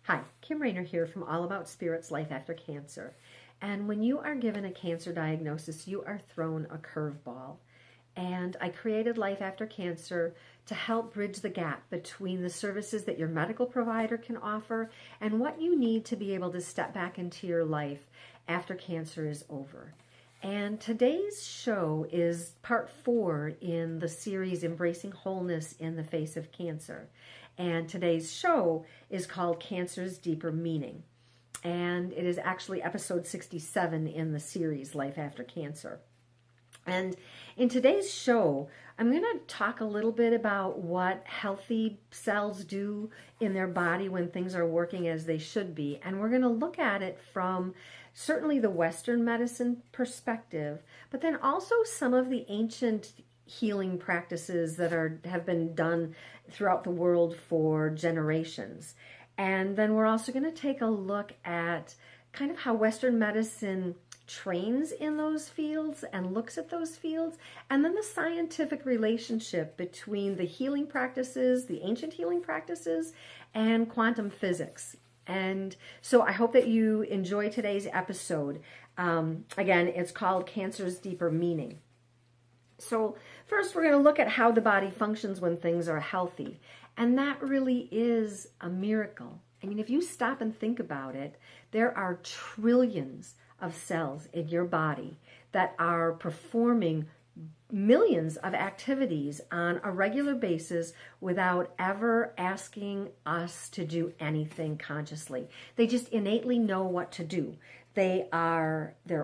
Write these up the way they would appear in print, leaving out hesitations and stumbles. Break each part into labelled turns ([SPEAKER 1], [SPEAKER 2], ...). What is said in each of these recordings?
[SPEAKER 1] Hi, Kim Raynor here from All About Spirits Life After Cancer. And when you are given a cancer diagnosis, you are thrown a curveball. And I created Life After Cancer to help bridge the gap between the services that your medical provider can offer and what you need to be able to step back into your life after cancer is over. And today's show is part 4 in the series Embracing Wholeness in the Face of Cancer. And today's show is called Cancer's Deeper Meaning. And it is actually episode 67 in the series Life After Cancer. And in today's show, I'm going to talk a little bit about what healthy cells do in their body when things are working as they should be. And we're going to look at it from certainly the Western medicine perspective, but then also some of the ancient healing practices that have been done throughout the world for generations. And then we're also going to take a look at kind of how Western medicine trains in those fields and looks at those fields, and then the scientific relationship between the healing practices, the ancient healing practices, and quantum physics. And so I hope that you enjoy today's episode. Again, it's called Cancer's Deeper Meaning. So first, we're going to look at how the body functions when things are healthy. And that really is a miracle. I mean, if you stop and think about it, there are trillions of cells in your body that are performing millions of activities on a regular basis without ever asking us to do anything consciously. They just innately know what to do. They're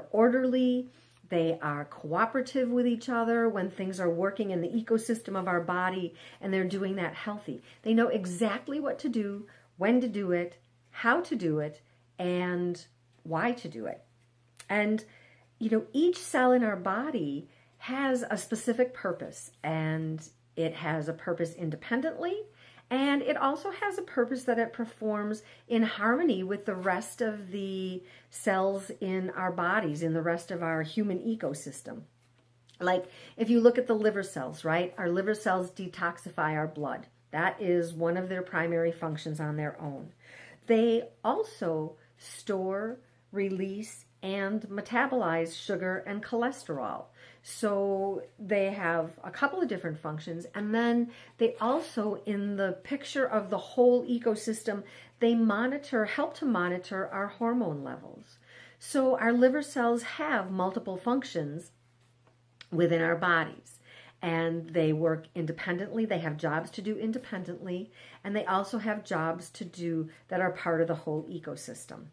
[SPEAKER 1] orderly. They are cooperative with each other when things are working in the ecosystem of our body, and they're doing that healthy. They know exactly what to do, when to do it, how to do it, and why to do it. And, each cell in our body has a specific purpose, and it has a purpose independently, and it also has a purpose that it performs in harmony with the rest of the cells in our bodies, in the rest of our human ecosystem. Like if you look at the liver cells, right? Our liver cells detoxify our blood. That is one of their primary functions on their own. They also store, release, and metabolize sugar and cholesterol. So they have a couple of different functions, and then they also, in the picture of the whole ecosystem, they help to monitor our hormone levels. So our liver cells have multiple functions within our bodies, and they work independently. They have jobs to do independently, and they also have jobs to do that are part of the whole ecosystem.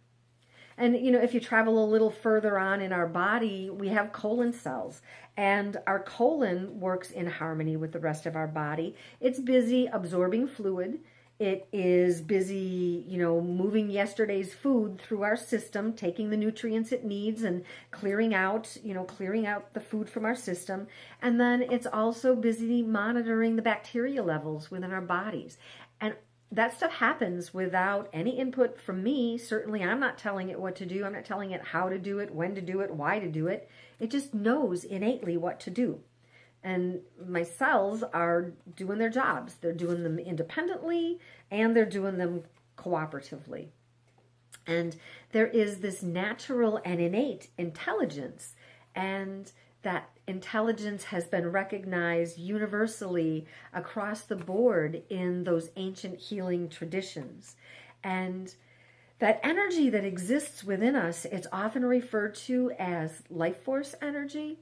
[SPEAKER 1] And, if you travel a little further on in our body, we have colon cells. And our colon works in harmony with the rest of our body. It's busy absorbing fluid. It is busy, moving yesterday's food through our system, taking the nutrients it needs and clearing out the food from our system. And then it's also busy monitoring the bacteria levels within our bodies. And that stuff happens without any input from me. Certainly, I'm not telling it what to do. I'm not telling it how to do it, when to do it, why to do it. It just knows innately what to do. And my cells are doing their jobs. They're doing them independently, and they're doing them cooperatively. And there is this natural and innate intelligence, and that intelligence has been recognized universally across the board in those ancient healing traditions. And that energy that exists within us, it's often referred to as life force energy.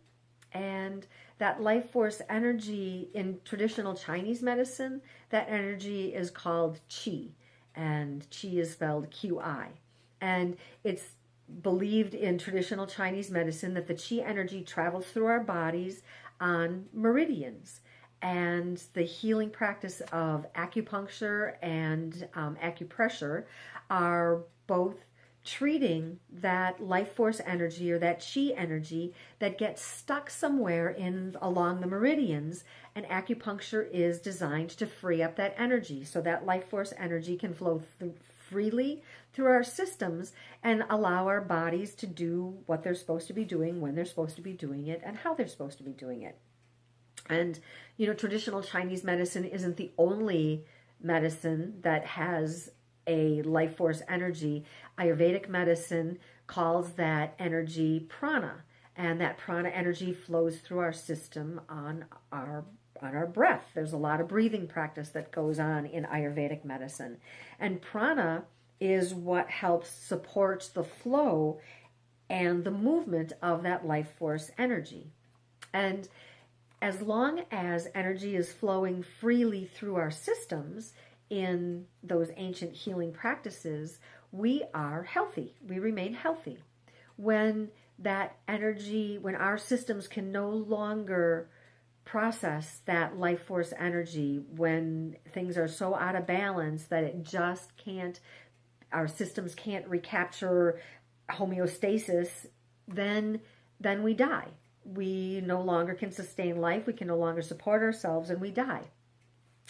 [SPEAKER 1] And that life force energy in traditional Chinese medicine, that energy is called qi. And qi is spelled Qi. And it's believed in traditional Chinese medicine that the qi energy travels through our bodies on meridians. And the healing practice of acupuncture and acupressure are both treating that life force energy or that qi energy that gets stuck somewhere along the meridians, and acupuncture is designed to free up that energy so that life force energy can flow freely through our systems and allow our bodies to do what they're supposed to be doing, when they're supposed to be doing it, and how they're supposed to be doing it. And, traditional Chinese medicine isn't the only medicine that has a life force energy. Ayurvedic medicine calls that energy prana, and that prana energy flows through our system on our breath. There's a lot of breathing practice that goes on in Ayurvedic medicine, and prana is what helps support the flow and the movement of that life force energy. And as long as energy is flowing freely through our systems in those ancient healing practices, we are healthy. We remain healthy. When that energy, when our systems can no longer process that life force energy, when things are so out of balance that it just can't, our systems can't recapture homeostasis, then we die. We no longer can sustain life, we can no longer support ourselves, and we die.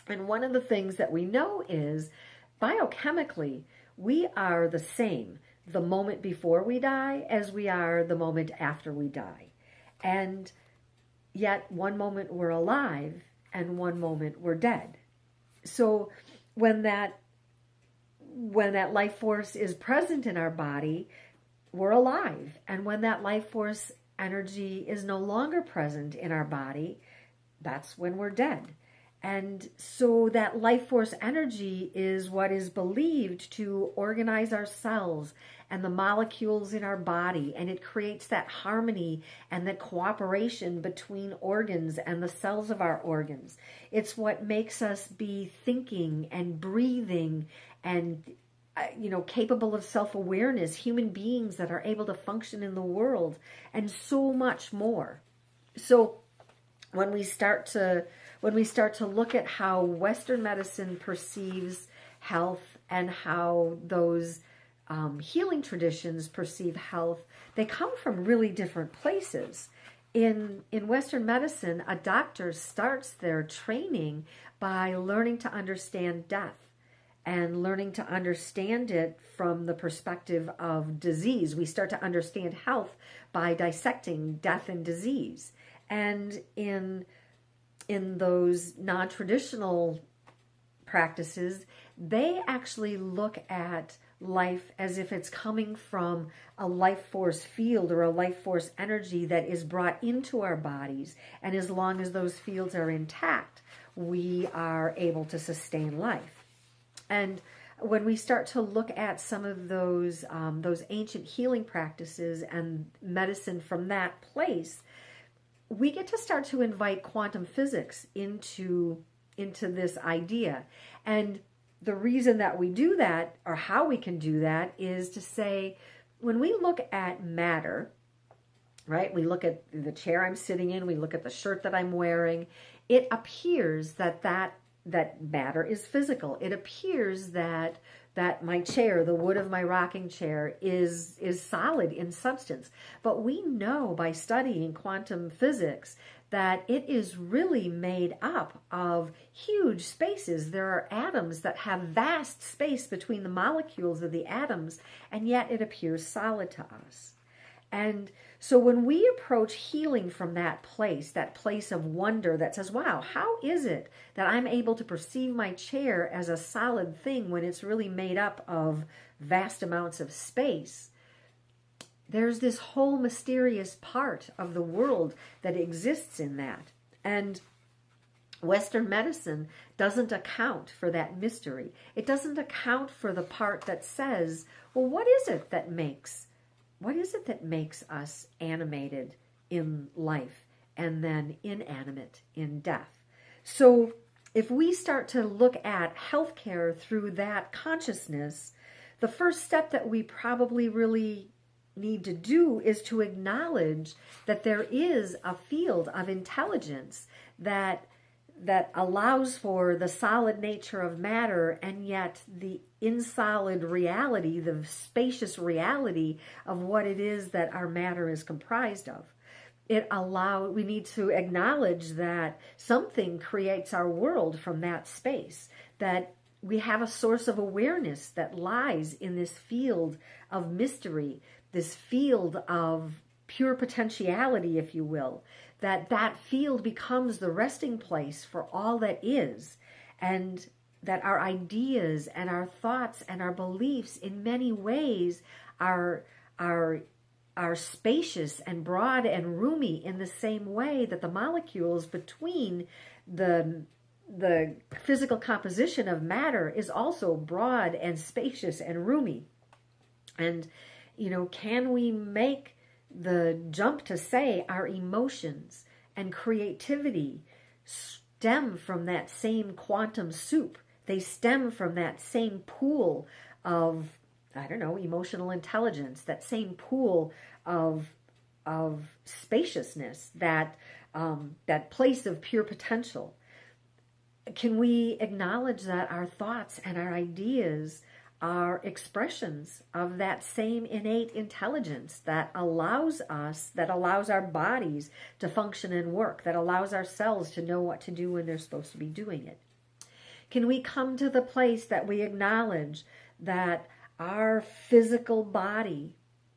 [SPEAKER 1] And one of the things that we know is, biochemically, we are the same the moment before we die as we are the moment after we die. And yet one moment we're alive and one moment we're dead. So when that life force is present in our body, we're alive. And when that life force energy is no longer present in our body, that's when we're dead. And so that life force energy is what is believed to organize our cells and the molecules in our body, and it creates that harmony and the cooperation between organs and the cells of our organs. It's what makes us be thinking and breathing and capable of self-awareness, human beings that are able to function in the world, and so much more. So when we start to look at how Western medicine perceives health and how those healing traditions perceive health, they come from really different places. In Western medicine, a doctor starts their training by learning to understand death and learning to understand it from the perspective of disease. We start to understand health by dissecting death and disease. And in those non-traditional practices, they actually look at life as if it's coming from a life force field or a life force energy that is brought into our bodies. And as long as those fields are intact, we are able to sustain life. And when we start to look at some of those ancient healing practices and medicine from that place, we get to start to invite quantum physics into this idea. And the reason that we do that, or how we can do that, is to say, when we look at matter, right? We look at the chair I'm sitting in, we look at the shirt that I'm wearing, it appears that matter is physical. It appears that my chair, the wood of my rocking chair, is solid in substance. But we know by studying quantum physics that it is really made up of huge spaces. There are atoms that have vast space between the molecules of the atoms, and yet it appears solid to us. And so when we approach healing from that place of wonder that says, wow, how is it that I'm able to perceive my chair as a solid thing when it's really made up of vast amounts of space? There's this whole mysterious part of the world that exists in that. And Western medicine doesn't account for that mystery. It doesn't account for the part that says, well, what is it that makes us animated in life and then inanimate in death? So if we start to look at healthcare through that consciousness, the first step that we probably really need to do is to acknowledge that there is a field of intelligence that allows for the solid nature of matter, and yet the insolid reality, the spacious reality of what it is that our matter is comprised of. We need to acknowledge that something creates our world from that space, that we have a source of awareness that lies in this field of mystery, this field of pure potentiality, if you will, that field becomes the resting place for all that is. And our ideas and our thoughts and our beliefs in many ways are spacious and broad and roomy in the same way that the molecules between the physical composition of matter is also broad and spacious and roomy. And, can we make the jump to say our emotions and creativity stem from that same quantum soup? They stem from that same pool of, emotional intelligence, that same pool of spaciousness, that place of pure potential. Can we acknowledge that our thoughts and our ideas are expressions of that same innate intelligence that allows our bodies to function and work, that allows our cells to know what to do when they're supposed to be doing it? Can we come to the place that we acknowledge that our physical body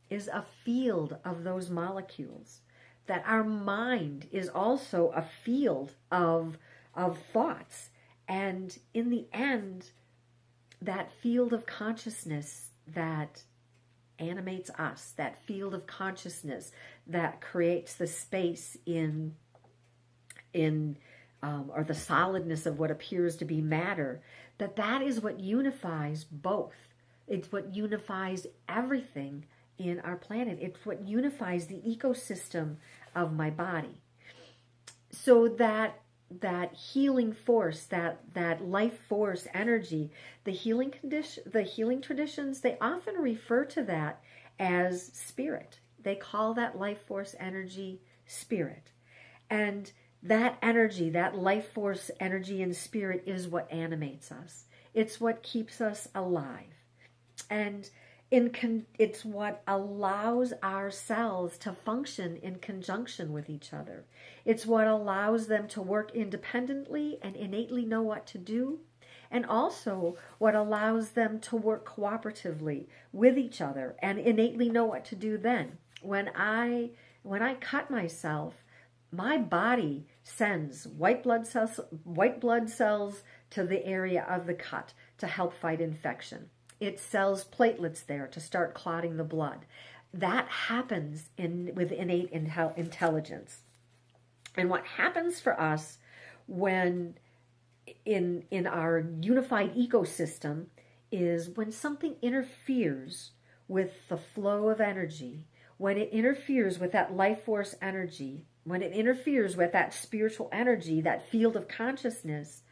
[SPEAKER 1] is a field of those molecules, that our mind is also a field of thoughts, and in the end, that field of consciousness that animates us, that field of consciousness that creates the space or the solidness of what appears to be matter, that is what unifies both. It's what unifies everything in our planet. It's what unifies the ecosystem of my body. So that healing force, that life force energy, the healing traditions, they often refer to that as spirit. They call that life force energy spirit. And that energy, that life force energy and spirit is what animates us. It's what keeps us alive. And it's what allows our cells to function in conjunction with each other. It's what allows them to work independently and innately know what to do, and also what allows them to work cooperatively with each other and innately know what to do then. When I cut myself, my body sends white blood cells to the area of the cut to help fight infection. It sells platelets there to start clotting the blood. That happens with innate intelligence. And what happens for us when in our unified ecosystem is when something interferes with the flow of energy, when it interferes with that life force energy, when it interferes with that spiritual energy, that field of consciousness,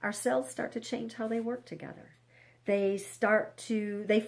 [SPEAKER 1] our cells start to change how they work together. They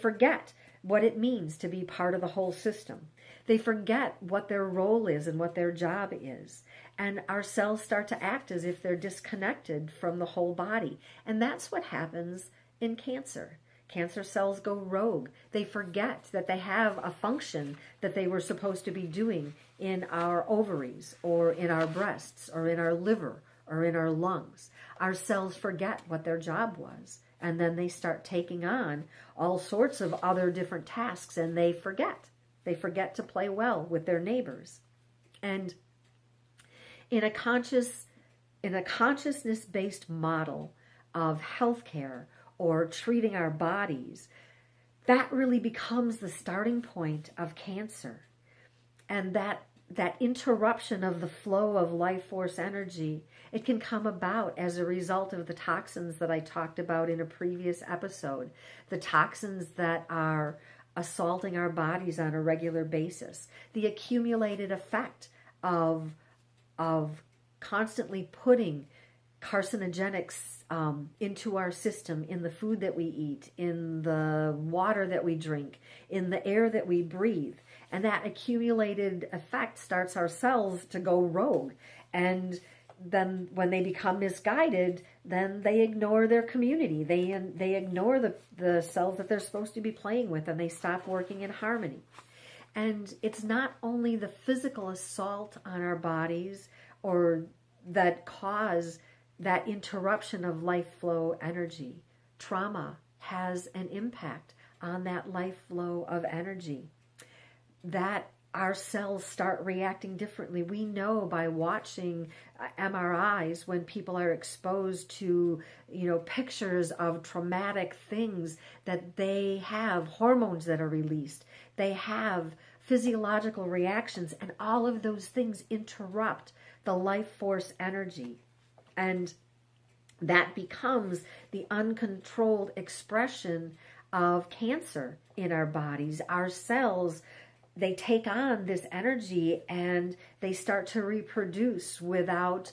[SPEAKER 1] forget what it means to be part of the whole system. They forget what their role is and what their job is. And our cells start to act as if they're disconnected from the whole body. And that's what happens in cancer. Cancer cells go rogue. They forget that they have a function that they were supposed to be doing in our ovaries or in our breasts or in our liver or in our lungs. Our cells forget what their job was. And then they start taking on all sorts of other different tasks, and they forget. They forget to play well with their neighbors. And in a consciousness-based model of healthcare or treating our bodies, that really becomes the starting point of cancer. And that interruption of the flow of life force energy, it can come about as a result of the toxins that I talked about in a previous episode, the toxins that are assaulting our bodies on a regular basis, the accumulated effect of constantly putting carcinogenics into our system, in the food that we eat, in the water that we drink, in the air that we breathe. And that accumulated effect starts our cells to go rogue. And then when they become misguided, then they ignore their community. They ignore the cells that they're supposed to be playing with, and they stop working in harmony. And it's not only the physical assault on our bodies or that cause that interruption of life flow energy. Trauma has an impact on that life flow of energy. That our cells start reacting differently. We know by watching MRIs when people are exposed to, pictures of traumatic things, that they have hormones that are released. They have physiological reactions, and all of those things interrupt the life force energy. And that becomes the uncontrolled expression of cancer in our bodies. Our cells, they take on this energy and they start to reproduce without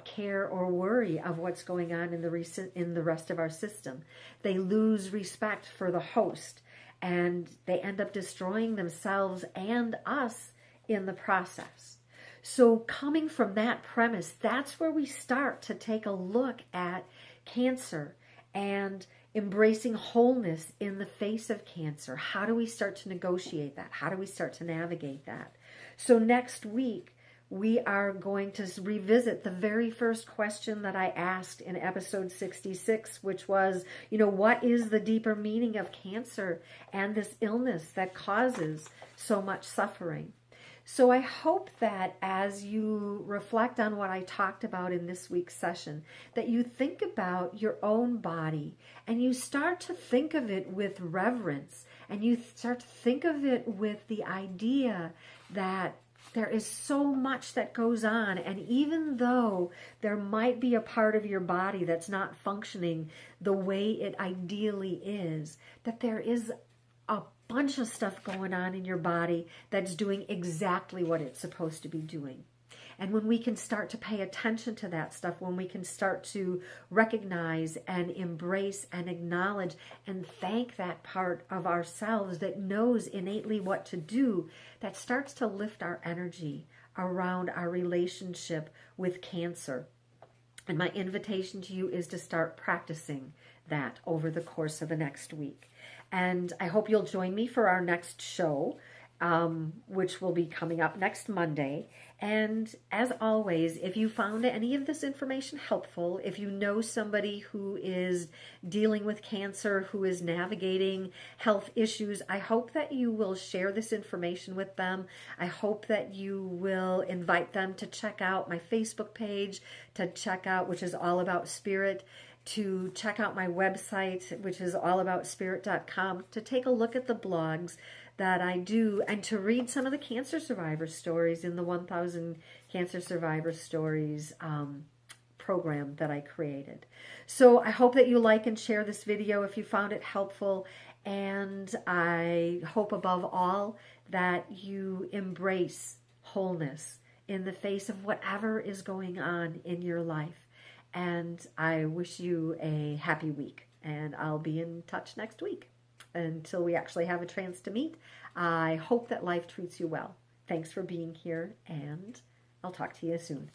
[SPEAKER 1] care or worry of what's going on in the rest of our system. They lose respect for the host, and they end up destroying themselves and us in the process. So coming from that premise, that's where we start to take a look at cancer and embracing wholeness in the face of cancer. How do we start to negotiate that? How do we start to navigate that? So next week, we are going to revisit the very first question that I asked in episode 66, which was, what is the deeper meaning of cancer and this illness that causes so much suffering? So I hope that as you reflect on what I talked about in this week's session, that you think about your own body and you start to think of it with reverence, and you start to think of it with the idea that there is so much that goes on, and even though there might be a part of your body that's not functioning the way it ideally is, that there is a bunch of stuff going on in your body that's doing exactly what it's supposed to be doing. And when we can start to pay attention to that stuff, when we can start to recognize and embrace and acknowledge and thank that part of ourselves that knows innately what to do, that starts to lift our energy around our relationship with cancer. And my invitation to you is to start practicing that over the course of the next week. And I hope you'll join me for our next show, which will be coming up next Monday. And as always, if you found any of this information helpful, if you know somebody who is dealing with cancer, who is navigating health issues, I hope that you will share this information with them. I hope that you will invite them to check out my Facebook page, to check out, which is All About Spirit, to check out my website, which is allaboutspirit.com, to take a look at the blogs that I do, and to read some of the cancer survivor stories in the 1000 Cancer Survivor Stories program that I created. So I hope that you like and share this video if you found it helpful, and I hope above all that you embrace wholeness in the face of whatever is going on in your life. And I wish you a happy week, and I'll be in touch next week. Until we actually have a chance to meet, I hope that life treats you well. Thanks for being here, and I'll talk to you soon.